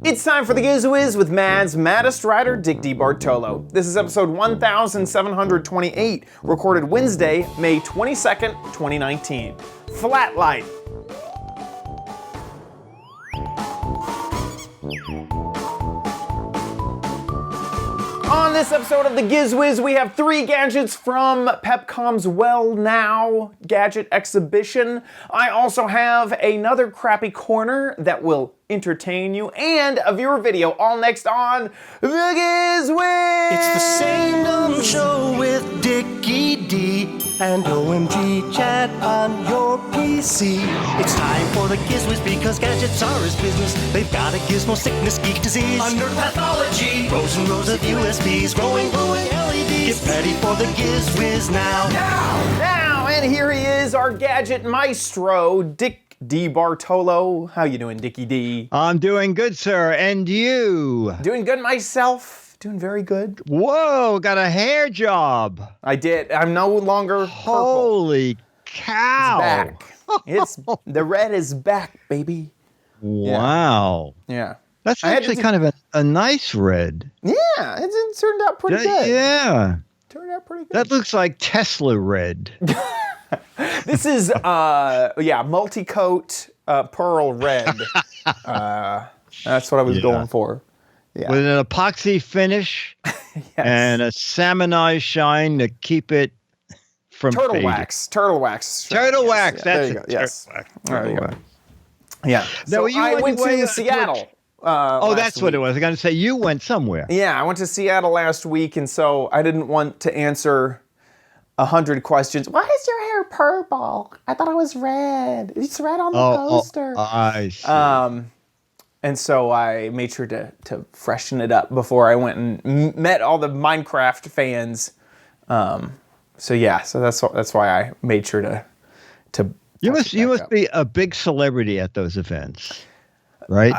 It's time for the Giz Wiz with Mad's maddest writer, Dick DeBartolo. This is episode 1728, recorded Wednesday, May 22nd, 2019. Flatlight. On this episode of the Giz Wiz, we have 3 gadgets from Pepcom's Well Now gadget exhibition. I also have another crappy corner that will entertain you, and a viewer video, all next on the Giz Wiz! It's the same dumb show with Dickie D and OMG chat on your PC. It's time for the Giz Wiz because gadgets are his business. They've got a gizmo sickness, geek disease, under pathology, rows and rows of USBs, glowing LEDs. Get ready for the Giz Wiz now. Now, and here he is, our gadget maestro, Dick DeBartolo. How you doing, Dickie D? I'm doing good, sir. And you? Doing good myself. Doing very good. Whoa, got a hair job. I did. I'm no longer purple. Holy cow. It's back. The red is back, baby. Wow. Yeah. That's actually kind of a nice red. Yeah, it turned out pretty good. Yeah. Turned out pretty good. That looks like Tesla red. This is, multi-coat pearl red. That's what I was going for. Yeah. With an epoxy finish and a salmonized shine to keep it from Turtle fading. wax. Turtle wax. Turtle wax. Yeah, That's there you go. it. Yes. Turtle wax. Yeah. Now, So I went to Seattle. That's what it was. I was going to say you went somewhere. Yeah, I went to Seattle last week, and so I didn't want to answer 100 questions. Why is your hair purple? I thought it was red. It's red on the poster. I see. And so I made sure to freshen it up before I went and met all the Minecraft fans. So that's why I made sure to. You must be a big celebrity at those events, right?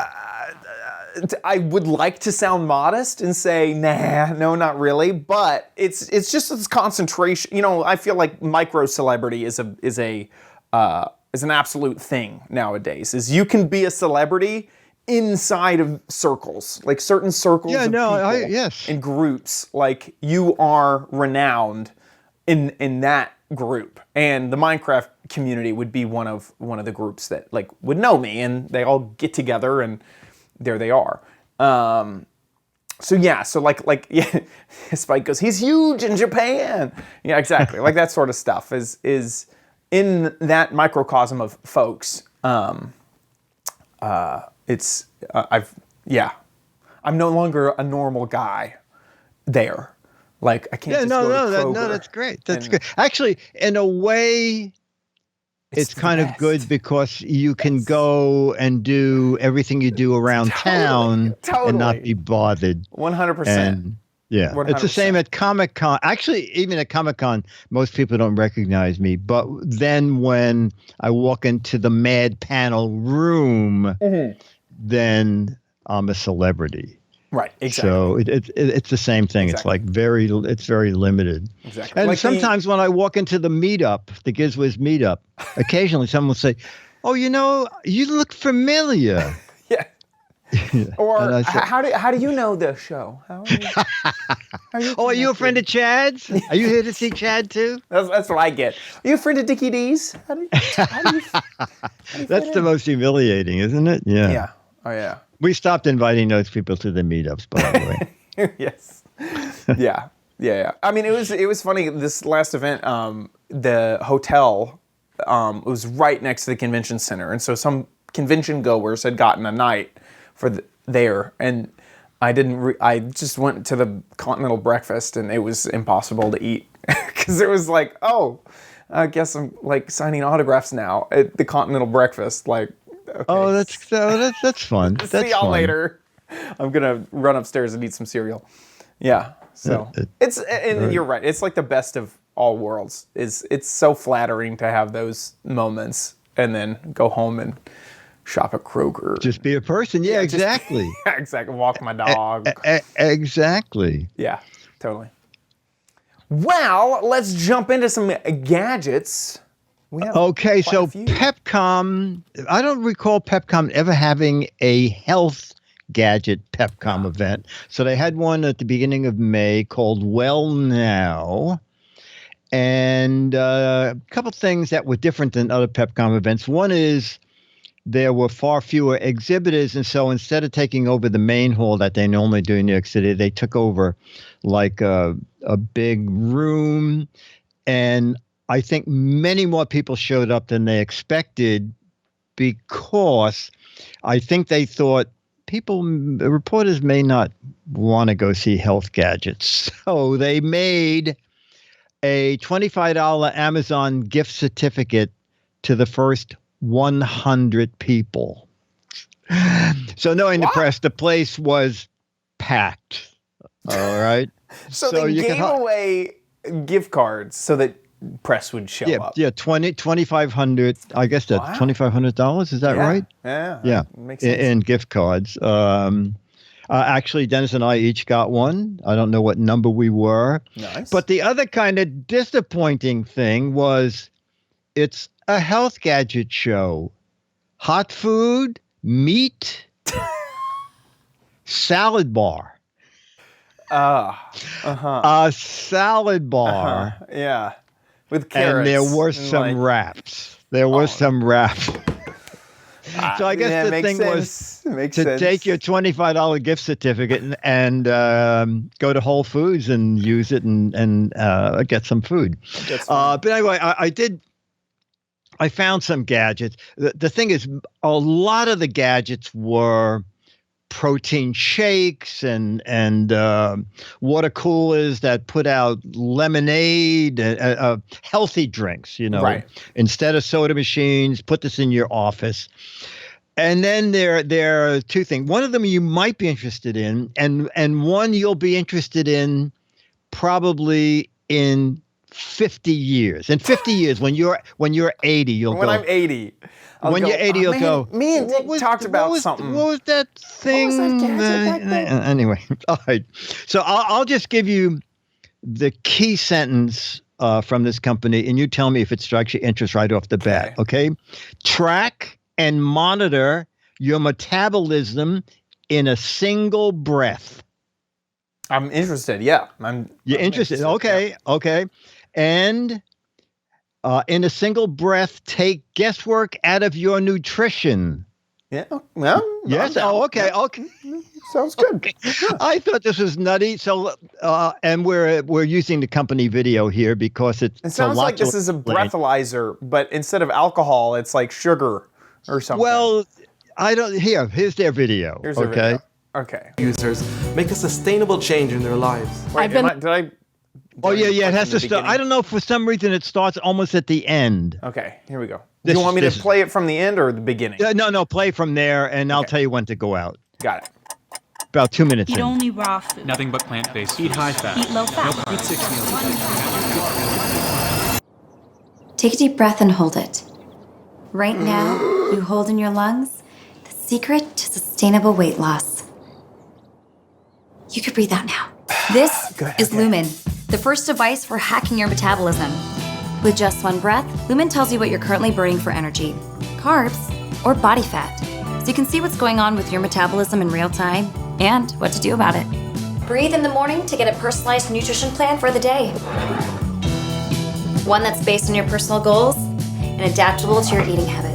I would like to sound modest and say, nah, no, not really. But it's just this concentration. You know, I feel like micro celebrity is an absolute thing nowadays. Is you can be a celebrity inside of circles, like certain circles of people in groups. Like you are renowned in that group, and the Minecraft community would be one of the groups that like would know me, and they all get together and there they are. Spike goes, he's huge in Japan. Yeah, exactly. Like that sort of stuff is in that microcosm of folks. I'm no longer a normal guy there. Like I can't. That's great. That's good. Actually, in a way, it's kind of good because you can go and do everything you do around town and not be bothered. 100%. Yeah, 100%. It's the same at Comic-Con. Actually, even at Comic-Con, most people don't recognize me. But then when I walk into the Mad Panel room, then I'm a celebrity. Right, exactly. So it's the same thing. Exactly. It's very limited. Exactly. And like sometimes when I walk into the meetup, the Giz Wiz meetup, occasionally someone will say, "Oh, you look familiar." Yeah. Or how do you know this show? Are you a friend of Chad's? Are you here to see Chad too? That's what I get. Are you a friend of Dickie D's? How do you That's the most humiliating, isn't it? Yeah. Yeah. Oh yeah. We stopped inviting those people to the meetups, by the way. Yes. Yeah. I mean, it was funny. This last event, the hotel was right next to the convention center, and so some convention goers had gotten a night for there, and I just went to the continental breakfast, and it was impossible to eat because it was like, oh, I guess I'm like signing autographs now at the continental breakfast, like. Okay. Oh, that's fun. See y'all later. I'm gonna run upstairs and eat some cereal. Yeah. So you're right. It's like the best of all worlds. It's so flattering to have those moments and then go home and shop at Kroger. Just be a person. Yeah, exactly. Exactly. Walk my dog. Exactly. Yeah, totally. Well, let's jump into some gadgets. Okay, so Pepcom, I don't recall Pepcom ever having a health gadget Pepcom event. So they had one at the beginning of May called Well Now. And a couple things that were different than other Pepcom events. One is there were far fewer exhibitors. And so instead of taking over the main hall that they normally do in New York City, they took over like a big room. And I think many more people showed up than they expected because I think they thought reporters may not want to go see health gadgets. So they made a $25 Amazon gift certificate to the first 100 people. So knowing the press, the place was packed. All right. So they gave away gift cards so that press would show up. Yeah, $2,500. I guess that's $2,500. Is that right? Yeah. Makes sense. In gift cards. Actually, Dennis and I each got one. I don't know what number we were. Nice. But the other kind of disappointing thing was it's a health gadget show. Hot food, meat, salad bar. A salad bar. Yeah. With carrots. And there were some wraps. There was some wraps. So I guess the thing was to take your $25 gift certificate and go to Whole Foods and use it and get some food. But anyway, I found some gadgets. The thing is, a lot of the gadgets were protein shakes and water coolers that put out lemonade, healthy drinks, right. Instead of soda machines. Put this in your office. And then there are two things. One of them you might be interested in, and one you'll be interested in probably in 50 years. In 50 years, when you're 80, you'll go. When I'm 80. When you're 80, you'll go. Me and Dick talked about something. What was that thing? What was that gadget back then? Anyway, all right. So I'll just give you the key sentence from this company, and you tell me if it strikes your interest right off the bat. Okay? Track and monitor your metabolism in a single breath. I'm interested. Yeah, You're interested. Okay. Yeah. Okay. And in a single breath, take guesswork out of your nutrition. Yeah. Well. Yes. Okay. Okay. Sounds good. I thought this was nutty. So, and we're using the company video here because it sounds like this is a breathalyzer, but instead of alcohol, it's like sugar or something. Well, I don't. Here's their video. Here's their video. Okay. Users make a sustainable change in their lives. Wait, did I? Oh yeah. It has to start. I don't know. For some reason, it starts almost at the end. Okay. Here we go. Do you want me to play it from the end or the beginning? No. Play from there, and I'll tell you when to go out. Got it. About 2 minutes Eat in. only raw food. Nothing but plant-based. Eat high fat. Eat low fat. Eat 6 meals a day. Take a deep breath and hold it. Right now, you hold in your lungs the secret to sustainable weight loss. You could breathe out now. This is Lumen, the first device for hacking your metabolism. With just one breath, Lumen tells you what you're currently burning for energy, carbs, or body fat. So you can see what's going on with your metabolism in real time and what to do about it. Breathe in the morning to get a personalized nutrition plan for the day. One that's based on your personal goals and adaptable to your eating habits.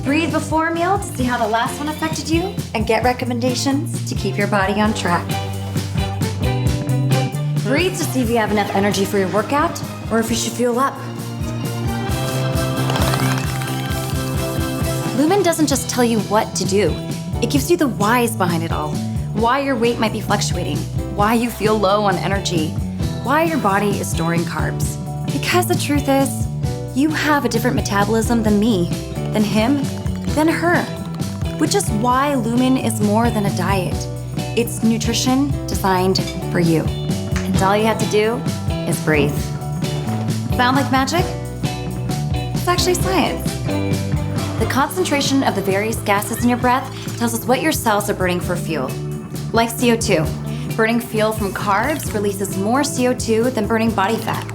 Breathe before a meal to see how the last one affected you and get recommendations to keep your body on track. Breathe to see if you have enough energy for your workout or if you should fuel up. Lumen doesn't just tell you what to do. It gives you the whys behind it all. Why your weight might be fluctuating, why you feel low on energy, why your body is storing carbs. Because the truth is, you have a different metabolism than me, than him, than her. Which is why Lumen is more than a diet. It's nutrition designed for you. And all you have to do is breathe. Sound like magic? It's actually science. The concentration of the various gases in your breath tells us what your cells are burning for fuel. Like CO2. Burning fuel from carbs releases more CO2 than burning body fat.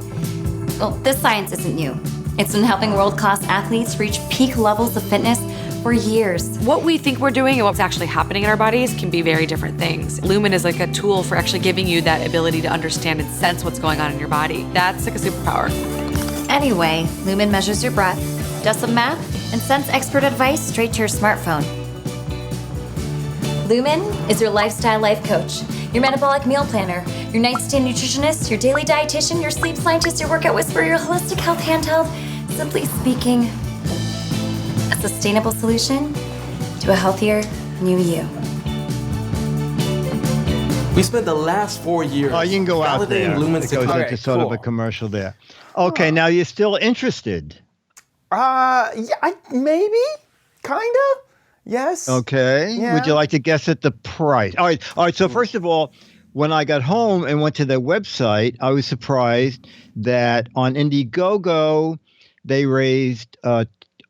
Well, this science isn't new. It's been helping world-class athletes reach peak levels of fitness for years. What we think we're doing and what's actually happening in our bodies can be very different things. Lumen is like a tool for actually giving you that ability to understand and sense what's going on in your body. That's like a superpower. Anyway, Lumen measures your breath, does some math, and sends expert advice straight to your smartphone. Lumen is your lifestyle life coach, your metabolic meal planner, your nightstand nutritionist, your daily dietitian, your sleep scientist, your workout whisperer, your holistic health handheld. Simply speaking, a sustainable solution to a healthier new you. We spent the last 4 years Oh, you can go out validating there. Lumen's It goes technology. into sort of a commercial there. Okay, now you're still interested. Yeah, maybe, kind of. Yes. Okay. Yeah. Would you like to guess at the price? All right. So first of all, when I got home and went to their website, I was surprised that on Indiegogo they raised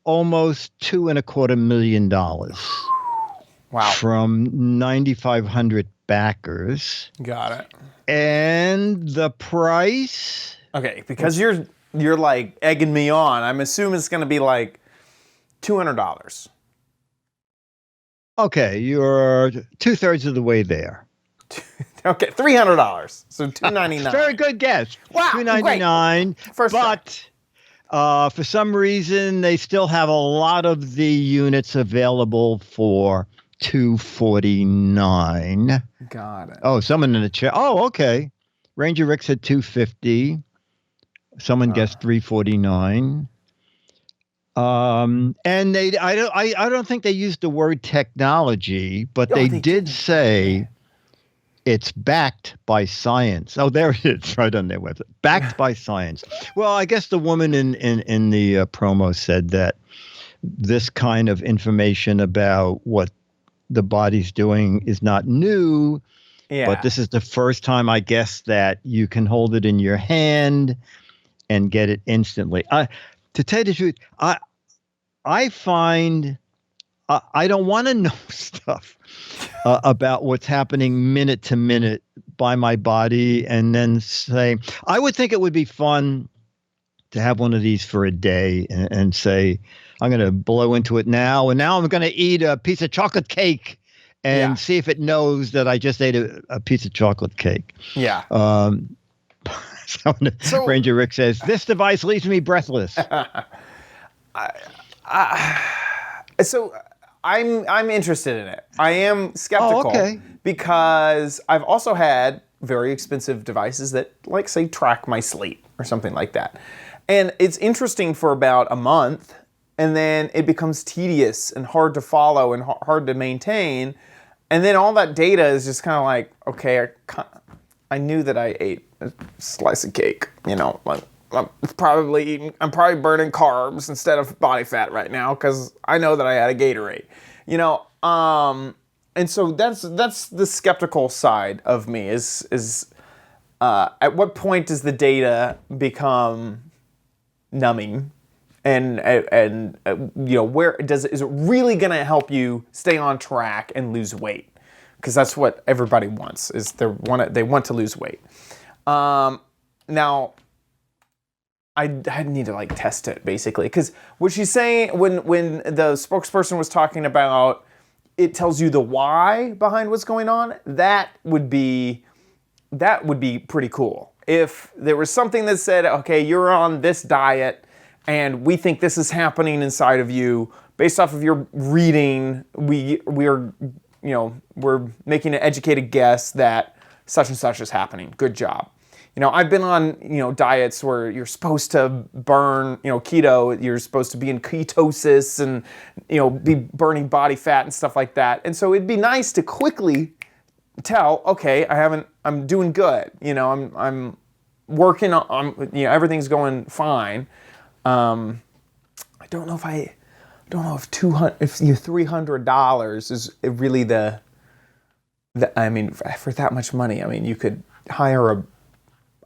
almost $2.25 million Wow. from 9,500 backers. Got it. And the price? Okay, because you're like egging me on. I'm assuming it's going to be like $200. Okay, you're 2/3 of the way there. Okay, $300. So $299. Very good guess. Wow, $299. First try. But for some reason, they still have a lot of the units available for $249. Got it. Oh, someone in the chat. Oh, okay. Ranger Rick said $250. Someone guessed $349. And I don't think they used the word technology, but they did say it's backed by science. Oh, there it is, right on their website. Backed by science. Well, I guess the woman in the promo said that this kind of information about what the body's doing is not new. Yeah. But this is the first time, I guess, that you can hold it in your hand and get it instantly. To tell you the truth, I find I don't want to know stuff about what's happening minute to minute by my body and then say, I would think it would be fun to have one of these for a day and say, I'm going to blow into it now. And now I'm going to eat a piece of chocolate cake and see if it knows that I just ate a piece of chocolate cake. Yeah. So Ranger Rick says, this device leaves me breathless. So I'm interested in it. I am skeptical because I've also had very expensive devices that, like, say, track my sleep or something like that. And it's interesting for about a month, and then it becomes tedious and hard to follow and hard to maintain. And then all that data is just kind of like, okay, I knew that I ate a slice of cake, like I'm probably burning carbs instead of body fat right now because I know that I had a Gatorade, and so that's the skeptical side of me is at what point does the data become numbing, and where is it really going to help you stay on track and lose weight? Because that's what everybody wants, is they want to lose weight. Now, I need to test it basically, because what she's saying when the spokesperson was talking about it tells you the why behind what's going on, that would be pretty cool. If there was something that said, okay, you're on this diet and we think this is happening inside of you based off of your reading, we're making an educated guess that such and such is happening. Good job. I've been on, diets where you're supposed to burn, keto, you're supposed to be in ketosis and, be burning body fat and stuff like that. And so it'd be nice to quickly tell, okay, I'm doing good. I'm working on, everything's going fine. I don't know if $300 is really for that much money, you could hire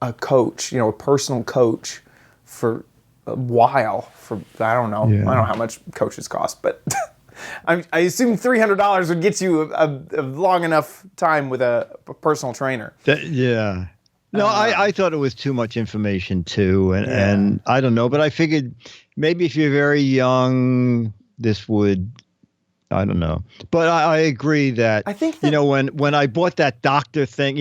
a coach, a personal coach for a while. For I don't know how much coaches cost, but I assume $300 would get you a long enough time with a personal trainer. No, I thought it was too much information too, and I don't know, but I figured maybe if you're very young, this would I don't know, but I agree that I think you that- know when I bought that doctor thing,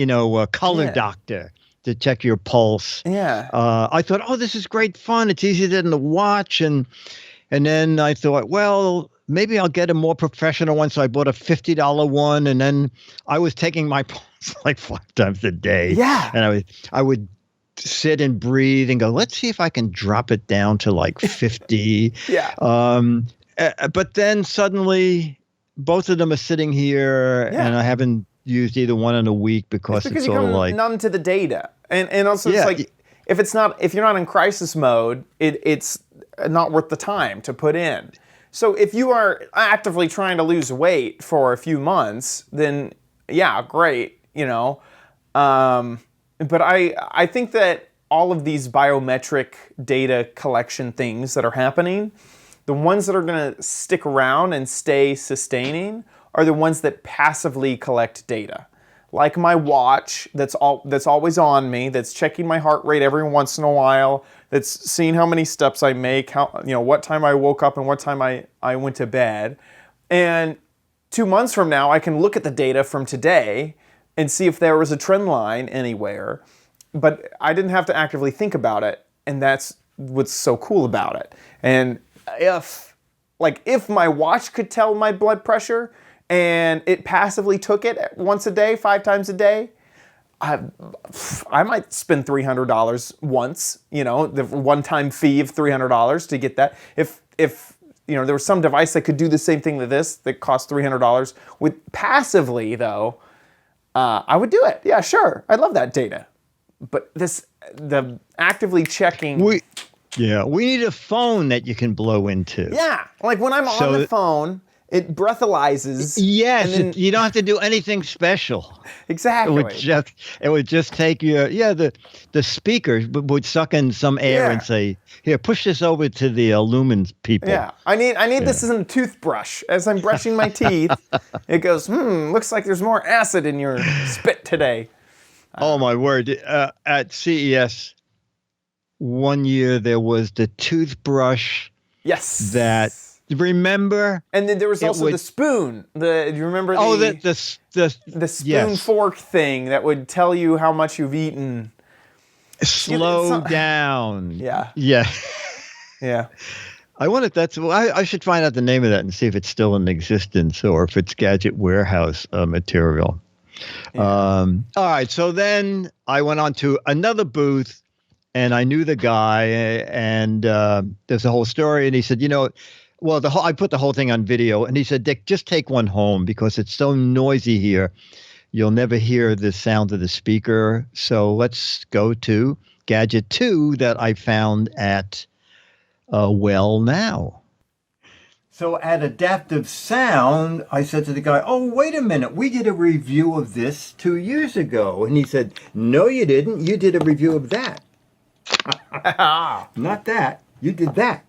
color Yeah. doctor to check your pulse. Yeah. I thought, oh, this is great fun. It's easier than the watch, and then I thought, well, maybe I'll get a more professional one. So I bought a $50 one, and then I was taking my pulse like 5 times a day. Yeah. And I would sit and breathe and go, let's see if I can drop it down to like 50. Yeah. But then suddenly both of them are sitting here Yeah. and I haven't used either one in a week because Because it's you sort of come like, numb to the data, and also it's Yeah. like if you're not in crisis mode, it's not worth the time to put in. So if you are actively trying to lose weight for a few months, then yeah, great, But I think that all of these biometric data collection things that are happening, the ones that are going to stick around and stay sustaining are the ones that passively collect data. Like my watch that's always on me, that's checking my heart rate every once in a while, that's seeing how many steps I make, what time I woke up and what time I went to bed. And 2 months from now, I can look at the data from today and see if there was a trend line anywhere. But I didn't have to actively think about it, and that's what's so cool about it. And if my watch could tell my blood pressure and it passively took it once a day, 5 times a day, I might spend $300 once, the one-time fee of $300 to get that. If there was some device that could do the same thing that cost $300 with passively though, I would do it. Yeah, sure. I love that data. But the actively checking. we need a phone that you can blow into. Yeah, like when I'm on the phone, it breathalyzes. Yes, and then, you don't have to do anything special. exactly. It would just take the speaker would suck in some air Yeah. and say, "Here, push this over to the Lumen people." Yeah, I need this as a toothbrush. As I'm brushing my teeth, it goes, looks like there's more acid in your spit today. Oh my word! At CES, one year there was the toothbrush Yes. that. Remember? And then there was also the spoon. Do you remember the spoon yes. fork thing that would tell you how much you've eaten? Slow down. Yeah. Yeah. Yeah. I wonder if I should find out the name of that and see if it's still in existence or if it's Gadget Warehouse material. Yeah. All right. So then I went on to another booth and I knew the guy and there's a whole story. And he said, I put the whole thing on video and he said, Dick, just take one home because it's so noisy here. You'll never hear the sound of the speaker. So let's go to Gadget 2 that I found at Well Now. So at Adaptive Sound, I said to the guy, oh, wait a minute. We did a review of this 2 years ago. And he said, no, you didn't. You did a review of that. Not that. You did that.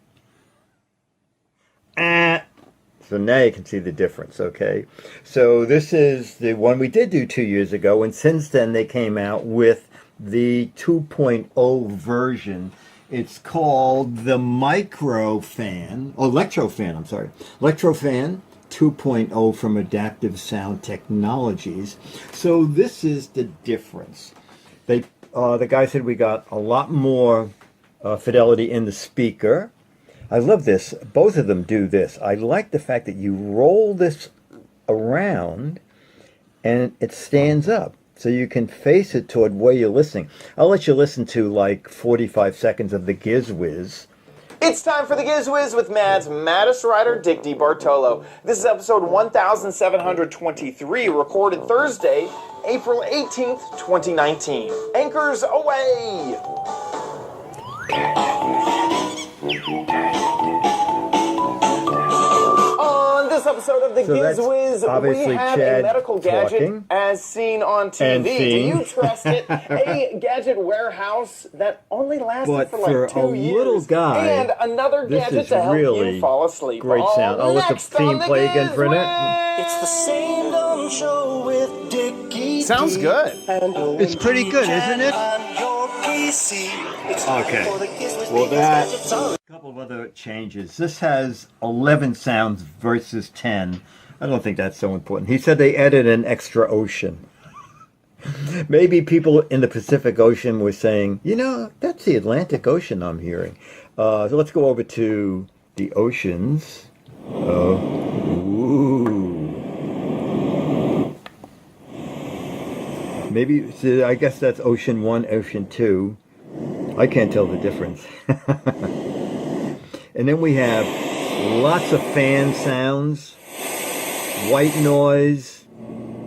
So now you can see the difference, okay? So this is the one we did do 2 years ago, and since then they came out with the 2.0 version. It's called the Electrofan 2.0 from Adaptive Sound Technologies. So this is the difference. The guy said we got a lot more fidelity in the speaker. I love this. Both of them do this. I like the fact that you roll this around and it stands up. So you can face it toward where you're listening. I'll let you listen to like 45 seconds of the Giz Wiz. It's time for the Giz Wiz with Mad's maddest writer, Dick DeBartolo. This is episode 1723, recorded Thursday, April 18th, 2019. Anchors away! On this episode of the Giz Wiz, we have a medical gadget as seen on TV. Do you trust it? A gadget warehouse that only lasted for like 2 years. Little guy, and another gadget to help you fall asleep. Great sound. I'll let the theme play again for a minute. It's the same dumb show with Dickie. Sounds good. It's pretty good, isn't it? On your PC. It's Okay. for the Giz Wiz Well, because that- gadgets are A couple of of other changes. This has 11 sounds versus 10. I don't think that's so important. He said they added an extra ocean. Maybe people in the Pacific Ocean were saying, that's the Atlantic Ocean I'm hearing. So let's go over to the oceans. Maybe, so I guess that's Ocean 1, Ocean 2. I can't tell the difference. And then we have lots of fan sounds, white noise,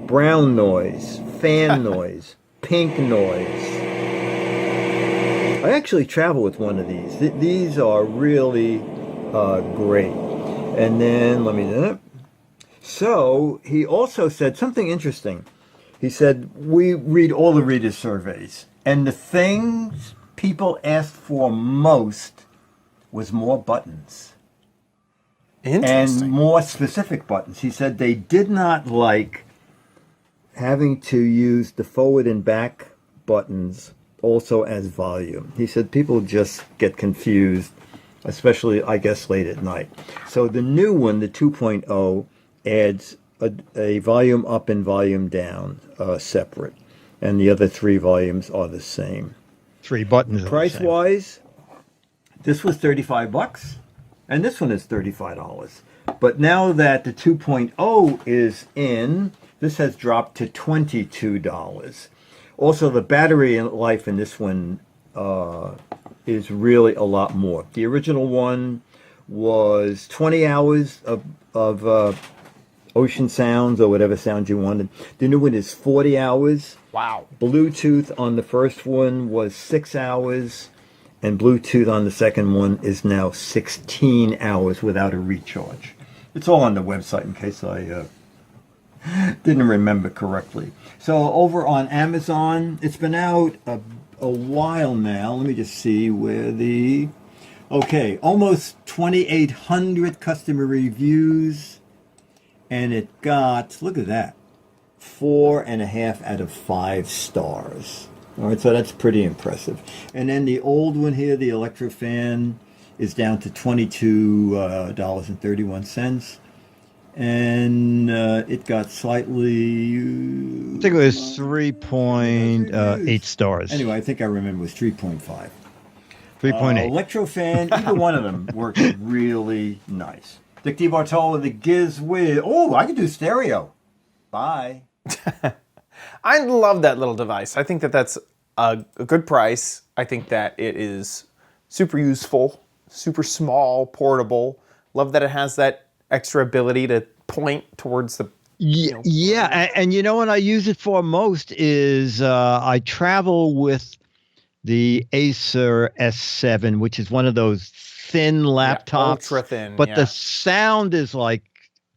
brown noise, fan noise, pink noise. I actually travel with one of these. These are really great. And then, so he also said something interesting. He said, we read all the readers' surveys, and the things people asked for most was more buttons. Interesting. And more specific buttons. He said they did not like having to use the forward and back buttons also as volume. He said people just get confused, especially, I guess, late at night. So the new one, the 2.0, adds a volume up and volume down separate. And the other 3 volumes are the same. 3 buttons. Price-wise, this was $35, and this one is $35. But now that the 2.0 is in, this has dropped to $22. Also, the battery life in this one is really a lot more. The original one was 20 hours of ocean sounds or whatever sounds you wanted. The new one is 40 hours. Wow. Bluetooth on the first one was 6 hours, and Bluetooth on the second one is now 16 hours without a recharge. It's all on the website in case I didn't remember correctly. So over on Amazon, it's been out a while now. Let me just see where almost 2,800 customer reviews. And it got, look at that, 4.5 out of 5 stars. All right, so that's pretty impressive. And then the old one here, the Electrofan, is down to $22.31. And it got slightly... I think it was 3.8 stars. Anyway, I think I remember it was 3.5. 3.8. Electrofan, either one of them works really nice. Dick DeBartolo, the Giz Wiz. Oh, I can do stereo. Bye. I love that little device. I think that that's a good price. I think that it is super useful, super small, portable. Love that it has that extra ability to point towards the... Yeah, and you know what I use it for most is I travel with the Acer S7, which is one of those thin laptops. Yeah, ultra thin, but the sound is like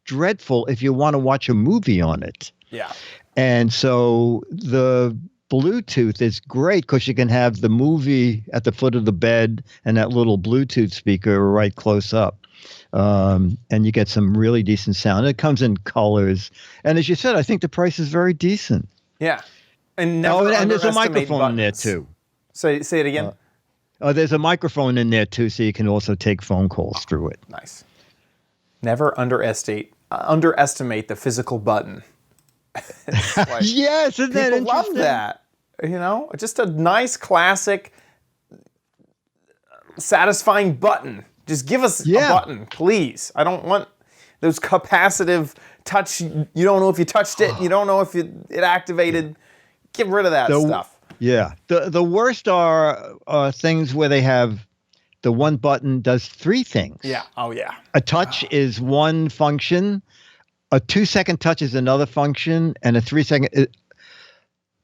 dreadful if you want to watch a movie on it. Yeah. And so the Bluetooth is great because you can have the movie at the foot of the bed and that little Bluetooth speaker right close up. And you get some really decent sound. It comes in colors. And as you said, I think the price is very decent. Yeah. And there's a microphone in there too. Say it again. There's a microphone in there too, so you can also take phone calls through it. Nice. Never underestimate the physical button. Yes, isn't that people love interesting? that. Just a nice, classic, satisfying button. Just give us a button, please. I don't want those capacitive touch. You don't know if you touched it. You don't know if it activated. Get rid of that stuff. Yeah. The worst are things where they have the one button does 3 things. Yeah. Oh, yeah. A touch is one function. A 2-second touch is another function. And a 3-second...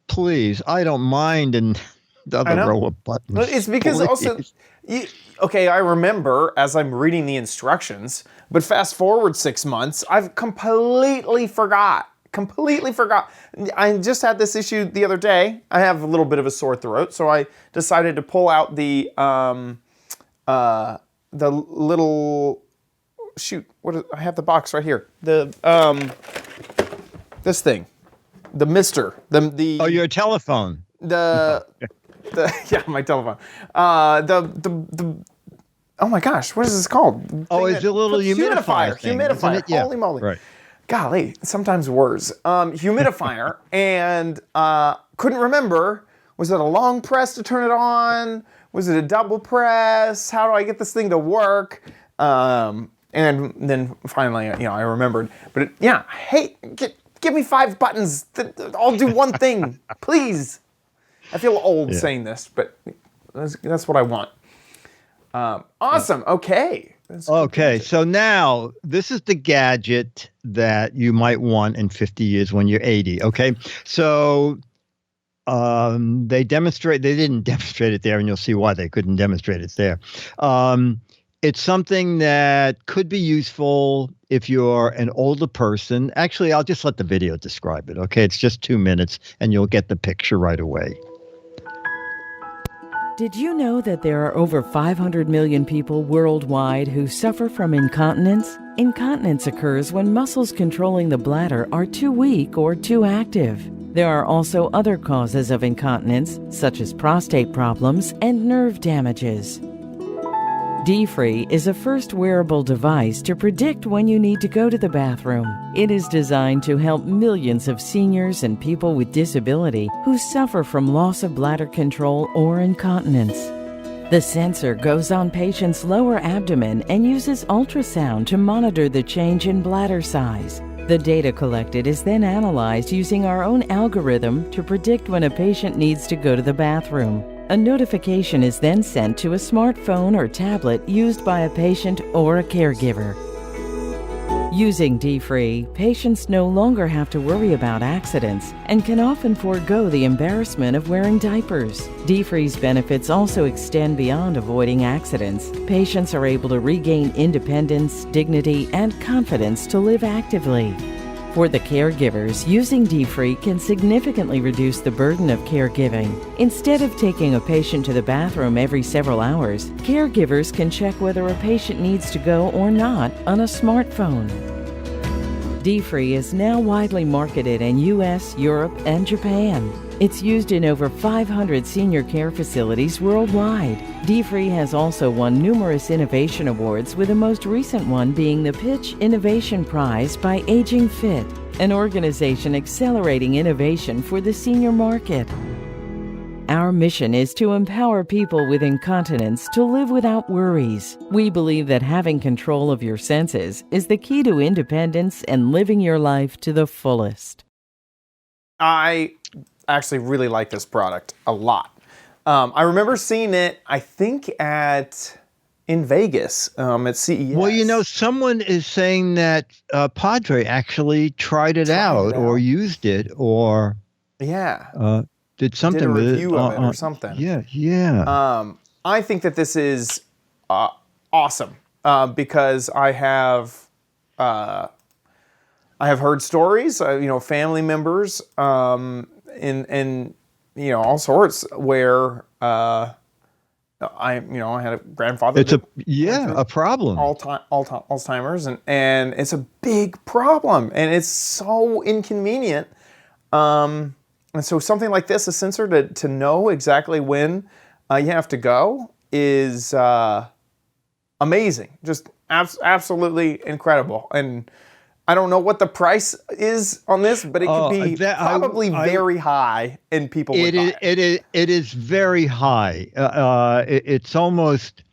Please, I don't mind another row of buttons. But it's because also... I remember as I'm reading the instructions, but fast forward 6 months, I've completely forgot. I just had this issue the other day. I have a little bit of a sore throat, so I decided to pull out the little I have the box right here. The this thing, the mister, your telephone. My telephone. oh my gosh, what is this called? Oh, it's a little humidifier thing, isn't Humidifier. it? Yeah. Holy moly. Right. Golly, sometimes words. Humidifier, and couldn't remember. Was it a long press to turn it on? Was it a double press? How do I get this thing to work? And then finally, I remembered. But hey, give me 5 buttons. I'll do one thing, please. I feel old saying this, but that's what I want. Awesome. Okay. Okay, so now this is the gadget that you might want in 50 years when you're 80. Okay, so they didn't demonstrate it there, and you'll see why they couldn't demonstrate it there. It's something that could be useful if you're an older person. Actually, I'll just let the video describe it. Okay, it's just 2 minutes, and you'll get the picture right away. Did you know that there are over 500 million people worldwide who suffer from incontinence? Incontinence occurs when muscles controlling the bladder are too weak or too active. There are also other causes of incontinence, such as prostate problems and nerve damages. D-Free is a first wearable device to predict when you need to go to the bathroom. It is designed to help millions of seniors and people with disability who suffer from loss of bladder control or incontinence. The sensor goes on patients' lower abdomen and uses ultrasound to monitor the change in bladder size. The data collected is then analyzed using our own algorithm to predict when a patient needs to go to the bathroom. A notification is then sent to a smartphone or tablet used by a patient or a caregiver. Using D-Free, patients no longer have to worry about accidents and can often forego the embarrassment of wearing diapers. D-Free's benefits also extend beyond avoiding accidents. Patients are able to regain independence, dignity, and confidence to live actively. For the caregivers, using D-Free can significantly reduce the burden of caregiving. Instead of taking a patient to the bathroom every several hours, caregivers can check whether a patient needs to go or not on a smartphone. D-Free is now widely marketed in US, Europe, and Japan. It's used in over 500 senior care facilities worldwide. D-Free has also won numerous innovation awards, with the most recent one being the Pitch Innovation Prize by Aging Fit, an organization accelerating innovation for the senior market. Our mission is to empower people with incontinence to live without worries. We believe that having control of your senses is the key to independence and living your life to the fullest. I actually really like this product a lot. I remember seeing it, I think, in Vegas at CES. Well, someone is saying that Padre actually tried it out or used it or did something did a with review of it or something. Yeah. I think that this is awesome because I have heard stories, family members, and all sorts, where I had a grandfather. It's a problem. Alzheimer's, and it's a big problem, and it's so inconvenient. And so something like this, a sensor to know exactly when you have to go, is amazing. Just absolutely incredible. And I don't know what the price is on this, but it could be probably very high, and people would buy it. It is very high. It's almost,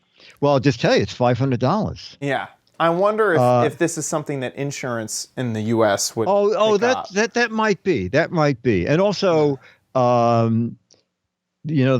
well, I'll just tell you, it's $500. Yeah. I wonder if this is something that insurance in the U.S. would pick up. That might be. That might be. And also, the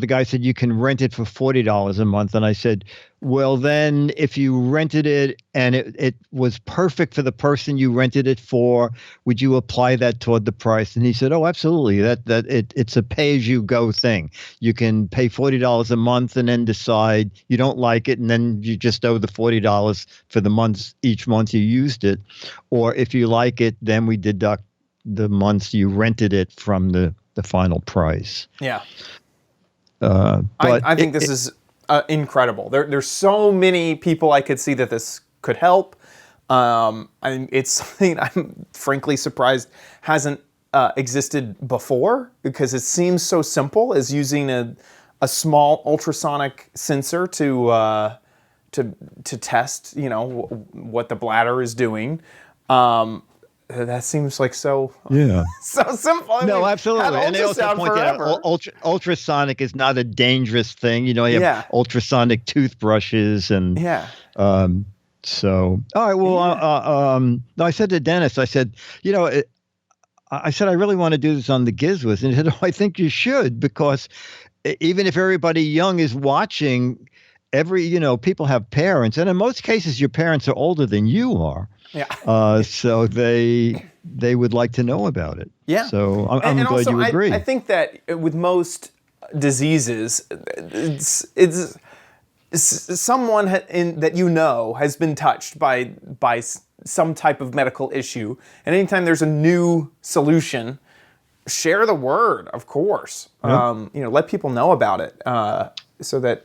guy said you can rent it for $40 a month. And I said, well, then if you rented it and it was perfect for the person you rented it for, would you apply that toward the price? And he said, oh, absolutely. It's a pay-as-you-go thing. You can pay $40 a month and then decide you don't like it, and then you just owe the $40 for the months each month you used it. Or if you like it, then we deduct the months you rented it from the final price. Yeah. But I think this is incredible. There's so many people I could see that this could help. It's something I'm frankly surprised hasn't existed before, because it seems so simple as using a small ultrasonic sensor to to test, what the bladder is doing. That seems like so simple. I No, mean, absolutely. had And they also ultrasound point out forever. ultrasonic is not a dangerous thing. You have ultrasonic toothbrushes and so. All right. Well, no, I said to Dennis, I said, I said I really want to do this on the Giz Wiz, and he said, I think you should, because even if everybody young is watching, people have parents, and in most cases, your parents are older than you are. Yeah. So they would like to know about it. Yeah. So I'm and glad also, you agree. I think that with most diseases, it's someone that has been touched by some type of medical issue, and anytime there's a new solution, share the word, of course. Let people know about it, so that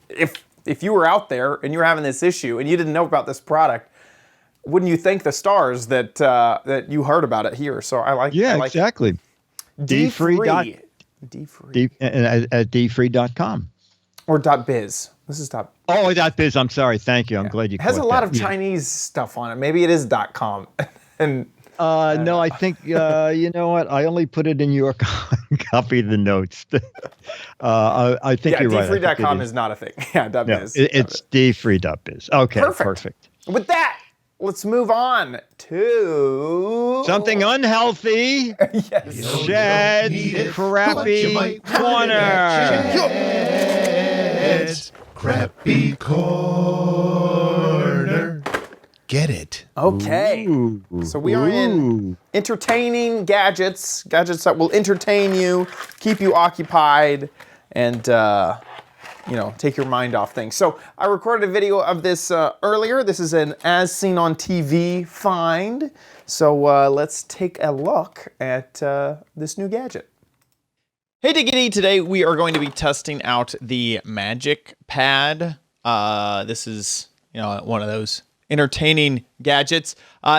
if you were out there and you're having this issue and you didn't know about this product, wouldn't you thank the stars that you heard about it here? So I like exactly. D-free. At dfree.com. Or .biz. This is .biz. Oh, .biz. I'm sorry. Thank you. I'm glad you It has a lot of Yeah. Chinese stuff on it. Maybe it is .com. And no, I think you know what? I only put it in your copy of the notes. I think you're right. dfree.com is not a thing. Yeah, .biz. It's dfree.biz. Okay, perfect. With that, let's move on to something unhealthy. Yes. Shed Crappy Corner. Crappy Corner. Get it. Okay. Ooh. So we are in entertaining gadgets that will entertain you, keep you occupied, and take your mind off things. So I recorded a video of this earlier. This is an as seen on TV find. So let's take a look at this new gadget. Hey Diggity, today we are going to be testing out the Magic Pad. This is, one of those entertaining gadgets.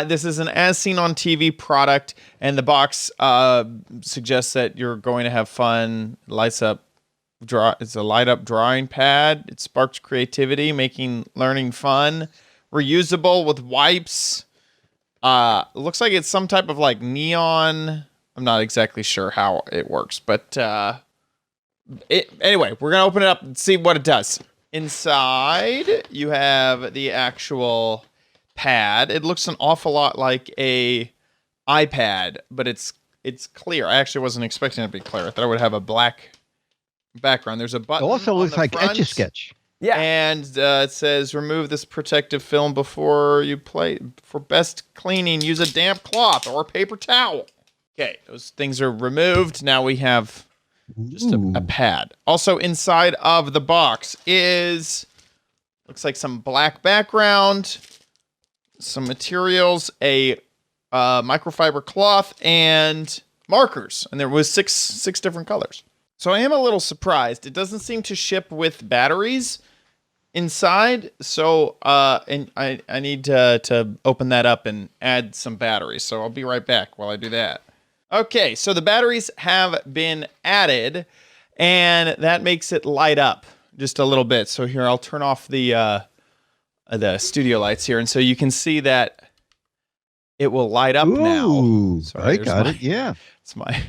This is an as seen on TV product, and the box suggests that you're going to have fun. It's a light up drawing pad. It sparks creativity, making learning fun. Reusable with wipes. Looks like it's some type of like neon. I'm not exactly sure how it works, but anyway, we're gonna open it up and see what it does. Inside, you have the actual pad. It looks an awful lot like a iPad, but it's clear. I actually wasn't expecting it to be clear. I thought it would have a black background. There's a button. It also looks like Etch-a-Sketch. Yeah. And it says, remove this protective film before you play. For best cleaning, use a damp cloth or a paper towel. Okay, those things are removed. Now we have just a pad. Also inside of the box looks like some black background, some materials, a microfiber cloth, and markers. And there was six different colors. So I am a little surprised. It doesn't seem to ship with batteries inside. So and I need to open that up and add some batteries. So I'll be right back while I do that. Okay, so the batteries have been added, and that makes it light up just a little bit. So here, I'll turn off the studio lights here, and so you can see that it will light up now. Sorry, I got it. Yeah, it's my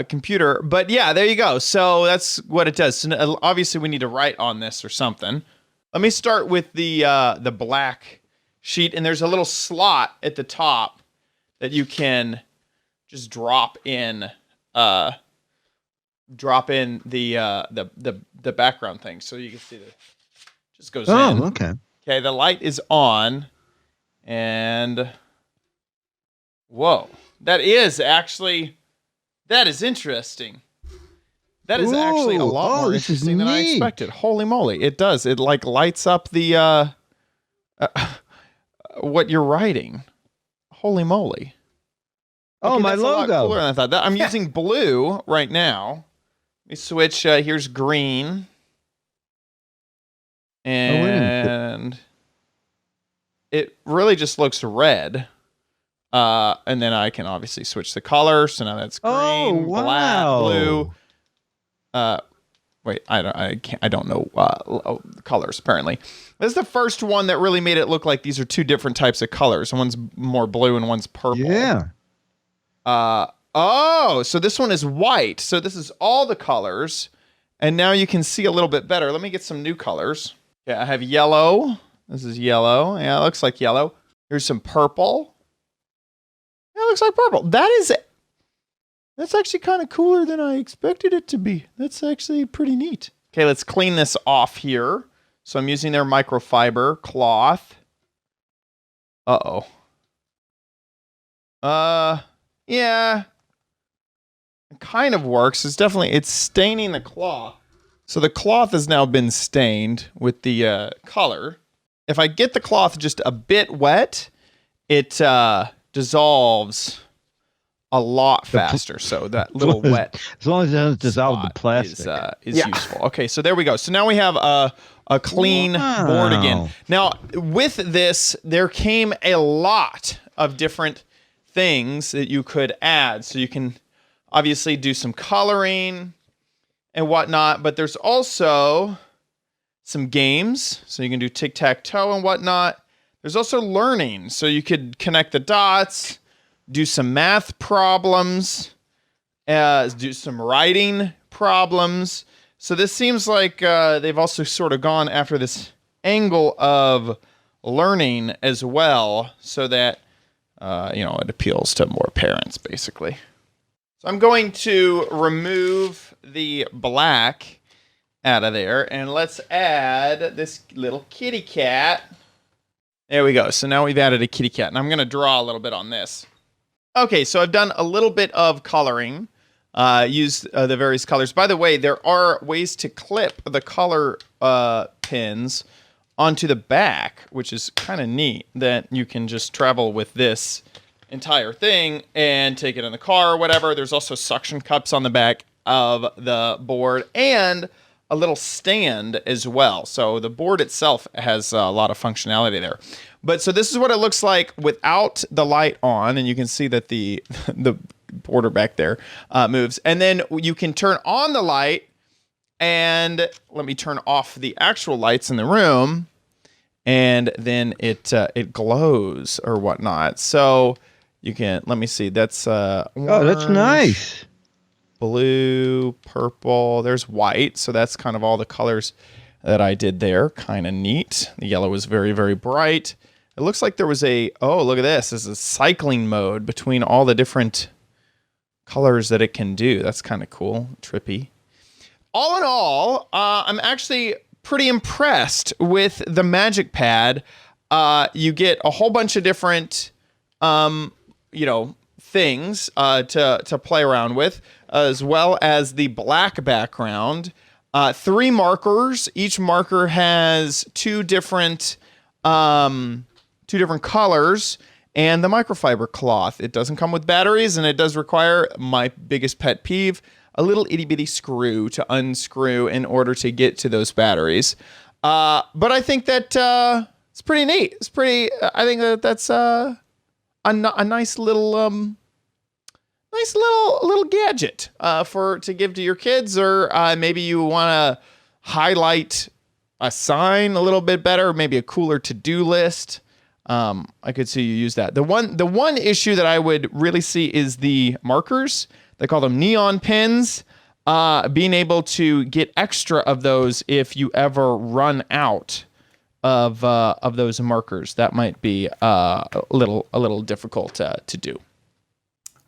computer, but yeah, there you go. So that's what it does. So obviously, we need to write on this or something. Let me start with the black sheet, and there's a little slot at the top that you can just drop in the background thing, so you can see that just goes in. Oh, okay. Okay, the light is on, and whoa, that is interesting. That is actually a lot more interesting than I expected. Holy moly, it does. It like lights up the what you're writing. Holy moly. Oh, okay, my that's logo. A lot cooler than I thought. I'm using blue right now. Let me switch. Here's green. And it really just looks red. And then I can obviously switch the color. So now that's green, black, blue. Wait, I don't know colors, apparently. This is the first one that really made it look like these are two different types of colors. One's more blue and one's purple. Yeah. So this one is white. So this is all the colors. And now you can see a little bit better. Let me get some new colors. Yeah, I have yellow. This is yellow. Yeah, it looks like yellow. Here's some purple. Yeah, it looks like purple. That's actually kind of cooler than I expected it to be. That's actually pretty neat. Okay, let's clean this off here. So I'm using their microfiber cloth. Uh-oh. Yeah. It kind of works. It's staining the cloth. So the cloth has now been stained with the color. If I get the cloth just a bit wet, it dissolves a lot faster. So that little wet, as long as it doesn't dissolve the plastic, is useful. Okay, so there we go. So now we have a clean board again. Now with this, there came a lot of different things that you could add. So you can obviously do some coloring and whatnot, but there's also some games. So you can do tic-tac-toe and whatnot. There's also learning. So you could connect the dots, do some math problems, do some writing problems. So this seems like they've also sort of gone after this angle of learning as well, so that it appeals to more parents, basically. So I'm going to remove the black out of there, and let's add this little kitty cat. There we go. So now we've added a kitty cat, and I'm going to draw a little bit on this. Okay, so I've done a little bit of coloring, used the various colors. By the way, there are ways to clip the color pins onto the back, which is kind of neat, that you can just travel with this entire thing and take it in the car or whatever. There's also suction cups on the back of the board and a little stand as well. So the board itself has a lot of functionality there. But so this is what it looks like without the light on, and you can see that the border back there moves. And then you can turn on the light, and let me turn off the actual lights in the room, and then it glows or whatnot. So you can, let me see, that's orange, that's nice. Blue, purple, there's white. So that's kind of all the colors that I did there. Kind of neat. The yellow is very, very bright. It looks like there was look at this. This is a cycling mode between all the different colors that it can do. That's kind of cool, trippy. All in all, I'm actually pretty impressed with the Magic Pad. You get a whole bunch of different, things to play around with, as well as the black background. 3 markers. Each marker has two different colors, and the microfiber cloth. It doesn't come with batteries, and it does require, my biggest pet peeve, a little itty bitty screw to unscrew in order to get to those batteries. But I think that it's pretty neat. It's pretty. I think that's a nice little gadget to give to your kids, or maybe you want to highlight a sign a little bit better, maybe a cooler to-do list. I could see you use that. The one issue that I would really see is the markers. They call them neon pins. Being able to get extra of those if you ever run out of those markers, that might be a little difficult to do.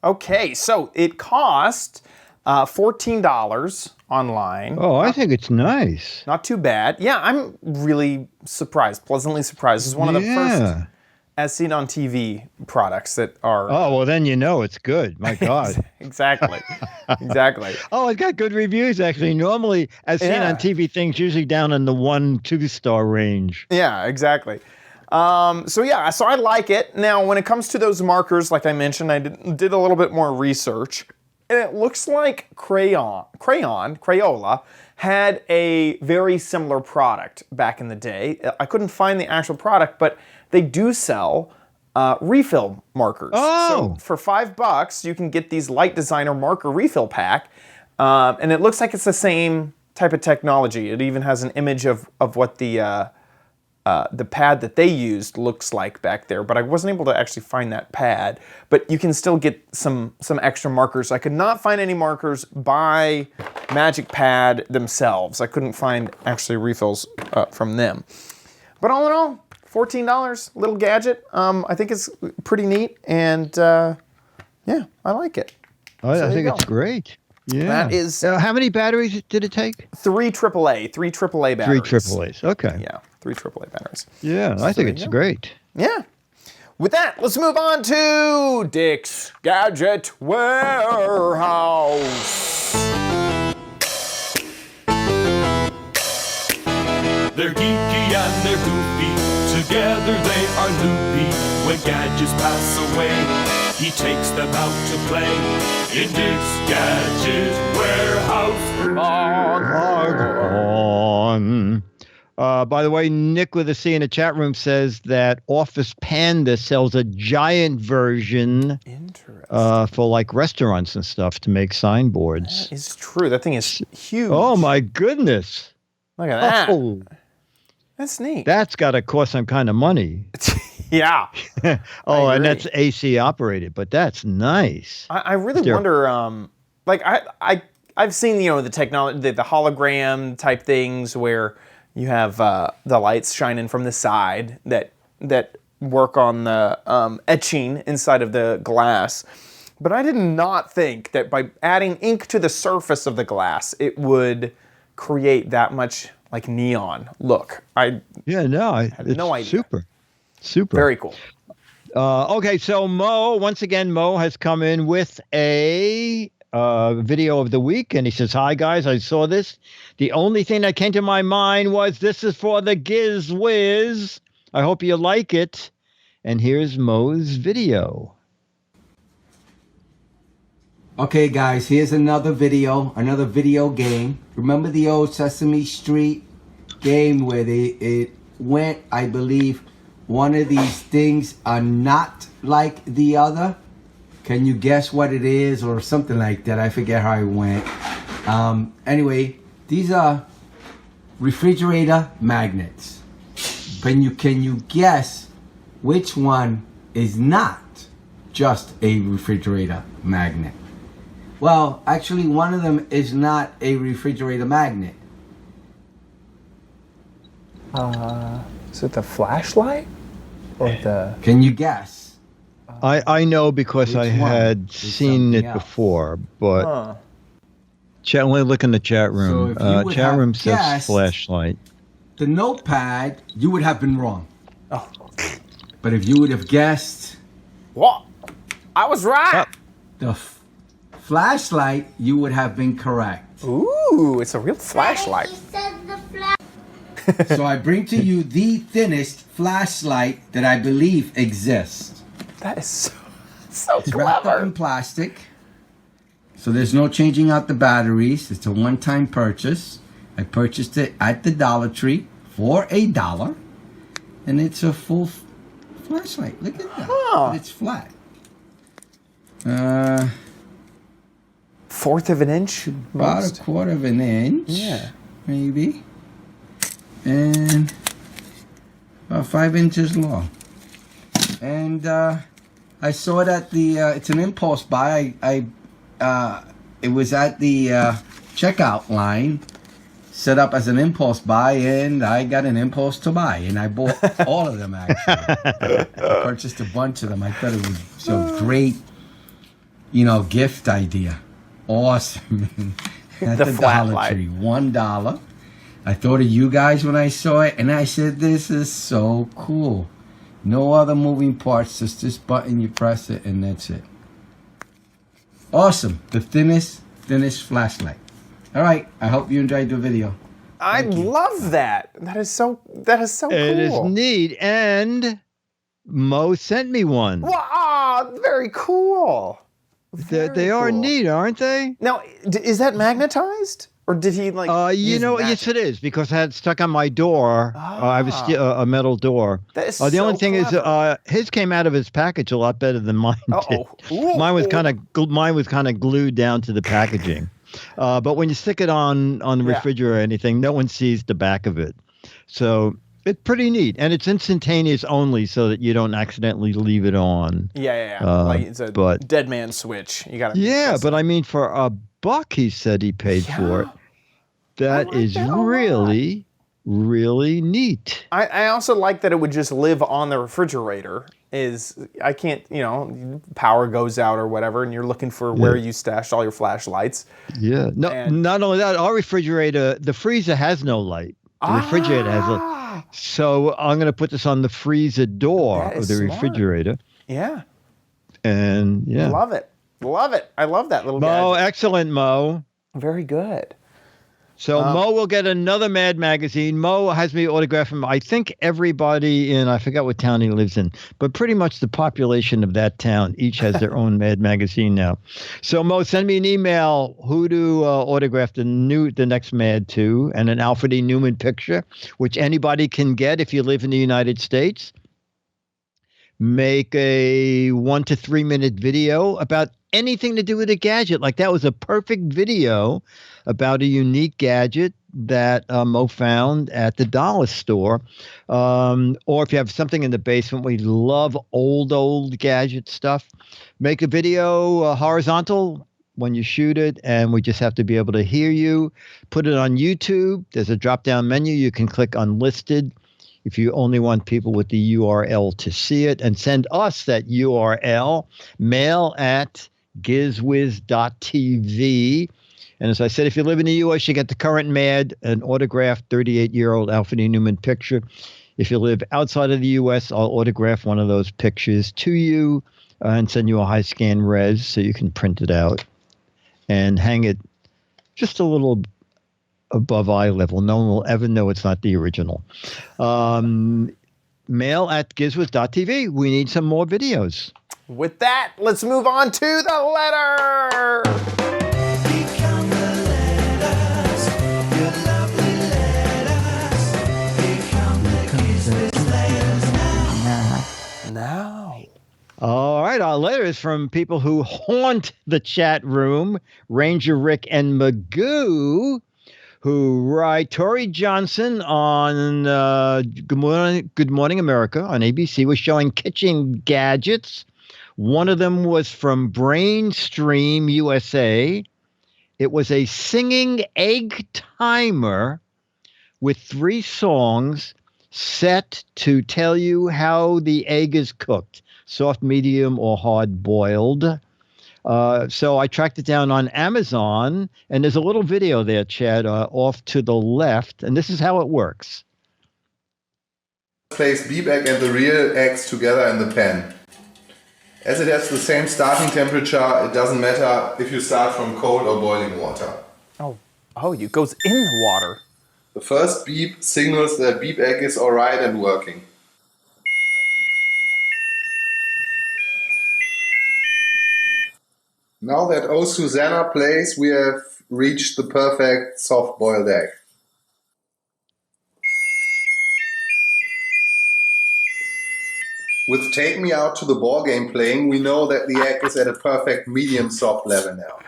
Okay, so it cost $14 online. Oh, I think it's nice. Not too bad. Yeah, I'm really pleasantly surprised. This is one of the first as seen on TV products that are... Oh, well, then you know it's good. My God. Exactly. Oh, it got good reviews, actually. Normally, as seen on TV, things usually down in the 1-2 star range. Yeah, exactly. So I like it. Now, when it comes to those markers, like I mentioned, I did a little bit more research. And it looks like Crayola had a very similar product back in the day. I couldn't find the actual product, but they do sell refill markers. Oh. So for $5, you can get these Light Designer marker refill pack. And it looks like it's the same type of technology. It even has an image of what the pad that they used looks like back there, but I wasn't able to actually find that pad. But you can still get some extra markers. I could not find any markers by Magic Pad themselves. I couldn't find actually refills from them. But all in all, $14, little gadget. I think it's pretty neat, and yeah, I like it. I think it's great. Yeah. That is. How many batteries did it take? 3 AAA batteries. 3 AAAs. Okay. Yeah, 3 AAA batteries. Yeah, I think it's great. Yeah. With that, let's move on to Dick's Gadget Warehouse. They're geeky and they're goofy, together they are loopy. When gadgets pass away, he takes them out to play in Dick's Gadget Warehouse. By the way, Nick with a C in the chat room says that Office Panda sells a giant version for like restaurants and stuff to make signboards. That is true. That thing is huge. Oh my goodness. Look at that. Oh, that's neat. That's got to cost some kind of money. Yeah. Oh, and that's AC operated, but that's nice. I really wonder, like I've seen, the technology, the hologram type things where you have the lights shining from the side that work on the etching inside of the glass. But I did not think that by adding ink to the surface of the glass, it would create that much like neon look. I had no idea. Super. Very cool. Okay, so once again, Mo has come in with a video of the week, and he says, "Hi guys, I saw this. The only thing that came to my mind was this is for the Giz Wiz. I hope you like it." And here's Mo's video. Okay, guys, here's another video game. Remember the old Sesame Street game where it went, I believe, one of these things are not like the other? Can you guess what it is or something like that? I forget how it went. Anyway, these are refrigerator magnets. Can you guess which one is not just a refrigerator magnet? Well, actually, one of them is not a refrigerator magnet. Is it the flashlight? Or the... Can you guess? I know because I had seen it before, but only look in the chat room. So chat room says flashlight. The notepad, you would have been wrong. Oh. But if you would have guessed... What? I was right! The flashlight, you would have been correct. Ooh, it's a real flashlight. So I bring to you the thinnest flashlight that I believe exists. That is so it's wrapped up in plastic. So there's no changing out the batteries. It's a one-time purchase. I purchased it at the Dollar Tree for $1. And it's a full flashlight. Look at that. But it's flat. 1/4 of an inch? About 1/4 of an inch. Yeah. Maybe. And about 5 inches long. And I saw it at the it's an impulse buy. It was at the checkout line, set up as an impulse buy, and I got an impulse to buy, and I bought all of them actually. I purchased a bunch of them. I thought it was a great, gift idea. Awesome. At the Dollar Tree, $1. I thought of you guys when I saw it, and I said, this is so cool. No other moving parts, just this button, you press it, and that's it. Awesome. The thinnest flashlight. All right. I hope you enjoyed the video. I love that. That is so cool. It is neat, and Mo sent me one. Wow, very cool. They are neat, aren't they? Now, is that magnetized? Or did he yes, it is, because I had stuck on my door. I was a metal door. That is the only thing is, his came out of his package a lot better than mine did. Mine was kind of glued down to the packaging. But when you stick it on the refrigerator or anything, no one sees the back of it. So it's pretty neat, and it's instantaneous only, so that you don't accidentally leave it on. Yeah. Like it's a dead man switch. You got to. Yeah, but I mean, for $1, he said he paid for it. That is really, really neat. I also like that it would just live on the refrigerator. I can't, power goes out or whatever, and you're looking for where you stashed all your flashlights. Yeah. No, not only that, our refrigerator, the freezer has no light. The refrigerator has a. So I'm going to put this on the freezer door of the refrigerator. Yeah. And Love it. I love that little Mo, gadget. excellent, Mo. Very good. So Mo will get another Mad magazine. Mo has me autograph him. I think everybody I forgot what town he lives in, but pretty much the population of that town each has their own Mad magazine now. So Mo, send me an email who to autograph the next Mad to, and an Alfred E. Newman picture, which anybody can get if you live in the United States. Make a 1 to 3 minute video about anything to do with a gadget. Like that was a perfect video about a unique gadget that Mo found at the dollar store. Or if you have something in the basement, we love old gadget stuff. Make a video horizontal when you shoot it, and we just have to be able to hear you. Put it on YouTube. There's a drop-down menu. You can click unlisted if you only want people with the URL to see it, and send us that URL, mail@gizwiz.tv. And as I said, if you live in the U.S., you get the current Mad, an autographed 38-year-old Alfred E. Newman picture. If you live outside of the U.S., I'll autograph one of those pictures to you and send you a high scan res so you can print it out and hang it just a little above eye level. No one will ever know it's not the original. Mail@gizwiz.tv. We need some more videos. With that, let's move on to the letter. Become the letters, your lovely letters. Become the Giz Wiz letters now. All right, our letter is from people who haunt the chat room, Ranger Rick and Magoo, who write. Tori Johnson on Good Morning America on ABC was showing kitchen gadgets. One of them was from Brainstream USA. It was a singing egg timer with 3 songs set to tell you how the egg is cooked, soft, medium, or hard boiled. So I tracked it down on Amazon, and there's a little video there, Chad, off to the left, and this is how it works. Place beef egg and the real eggs together in the pan. As it has the same starting temperature, it doesn't matter if you start from cold or boiling water. Oh, it goes in the water. The first beep signals that beef egg is alright and working. Now that Oh Susanna plays, we have reached the perfect soft-boiled egg. With Take Me Out to the Ball Game playing, we know that the egg is at a perfect medium soft level now.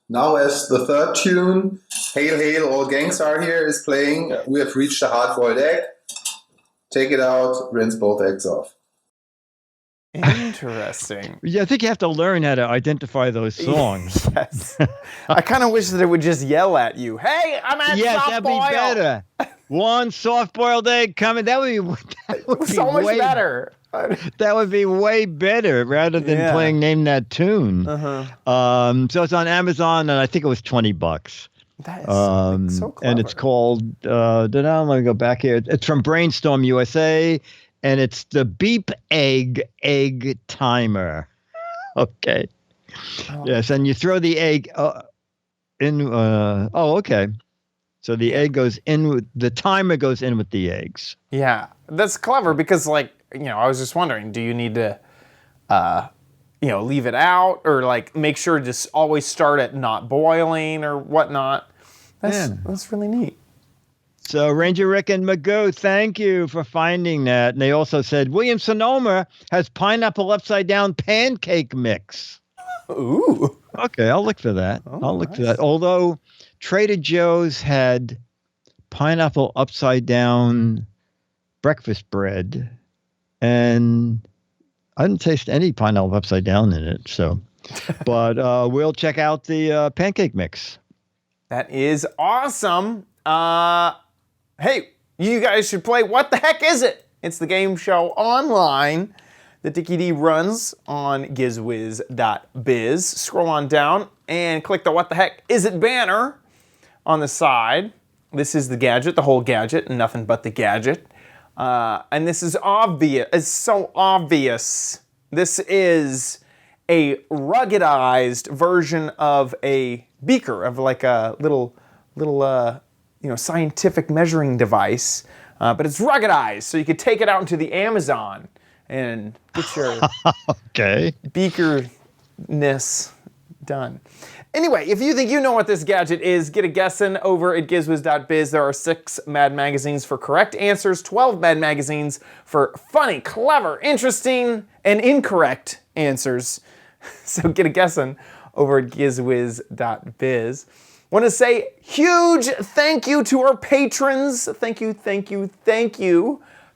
Now as the third tune, Hail Hail All Gangs Are Here, is playing, we have reached a hard-boiled egg. Take it out, rinse both eggs off. Interesting. Yeah, I think you have to learn how to identify those songs. Yes. I kind of wish that it would just yell at you. Hey, I'm at yes, soft that'd boil. be better. One soft-boiled egg coming. That would be so much better. That would be way better rather than playing Name That Tune. So it's on Amazon, and I think it was $20. That is so clever. And it's called, let me go back here. It's from Brainstorm USA, and it's the Beep Egg Timer. Okay. Yes, and you throw the egg in. Okay. So the egg goes in with the timer goes in with the eggs. Yeah, that's clever because, I was just wondering, do you need to, leave it out or make sure to always start at not boiling or whatnot? That's really neat. So Ranger Rick and Magoo, thank you for finding that. And they also said William Sonoma has pineapple upside down pancake mix. Ooh. Okay, I'll look for that. I'll look for that. Although Trader Joe's had pineapple upside down breakfast bread, and I didn't taste any pineapple upside down in it. So, but we'll check out the pancake mix. That is awesome. Hey, you guys should play What the Heck Is It? It's the game show online that Dickie D runs on gizwiz.biz. Scroll on down and click the What the Heck Is It banner on the side. This is the gadget, the whole gadget, and nothing but the gadget. And this is obvious. It's so obvious. This is a ruggedized version of a beaker, of like a little scientific measuring device. But it's ruggedized, so you could take it out into the Amazon and get your beakerness done. Anyway, if you think you know what this gadget is, get a guessin' over at gizwiz.biz. There are 6 Mad magazines for correct answers, 12 Mad magazines for funny, clever, interesting, and incorrect answers. So get a guessin' over at gizwiz.biz. Want to say huge thank you to our patrons. Thank you.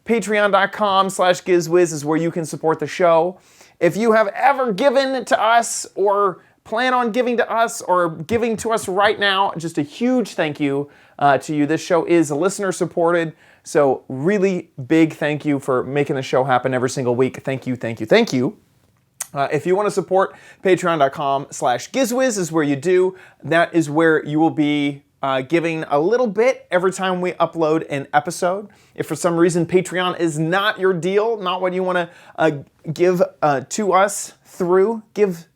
Patreon.com/GizWiz is where you can support the show. If you have ever given to us or plan on giving to us or giving to us right now, just a huge thank you to you. This show is listener supported, so really big thank you for making the show happen every single week. Thank you. If you want to support, patreon.com/GizWiz is where you do. That is where you will be giving a little bit every time we upload an episode. If for some reason Patreon is not your deal, not what you want to give to us through, give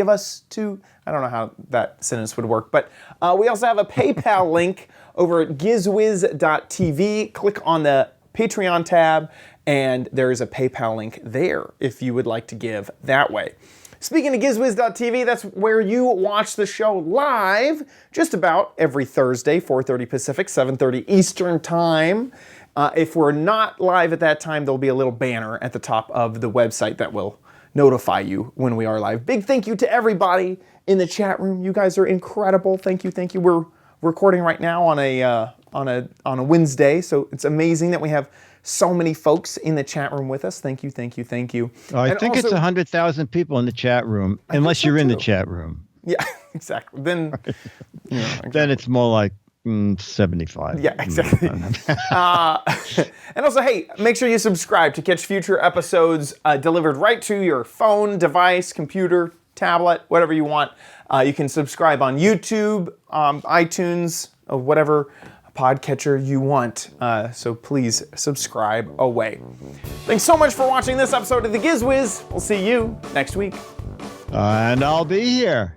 us to, I don't know how that sentence would work, but we also have a PayPal link over at gizwiz.tv. Click on the Patreon tab, and there is a PayPal link there if you would like to give that way. Speaking of gizwiz.tv, that's where you watch the show live just about every Thursday, 4:30 Pacific, 7:30 Eastern Time. If we're not live at that time, there'll be a little banner at the top of the website that will notify you when we are live. Big thank you to everybody in the chat room. You guys are incredible. Thank you. We're recording right now on a Wednesday, so it's amazing that we have so many folks in the chat room with us. Thank you. I think it's 100,000 people in the chat room, unless you're in the chat room. Yeah, exactly. Then, then it's more like 75. Yeah, exactly. And also, hey, make sure you subscribe to catch future episodes delivered right to your phone, device, computer, tablet, whatever you want. You can subscribe on YouTube, iTunes, whatever podcatcher you want. So please subscribe away. Thanks so much for watching this episode of The Giz Wiz. We'll see you next week. And I'll be here.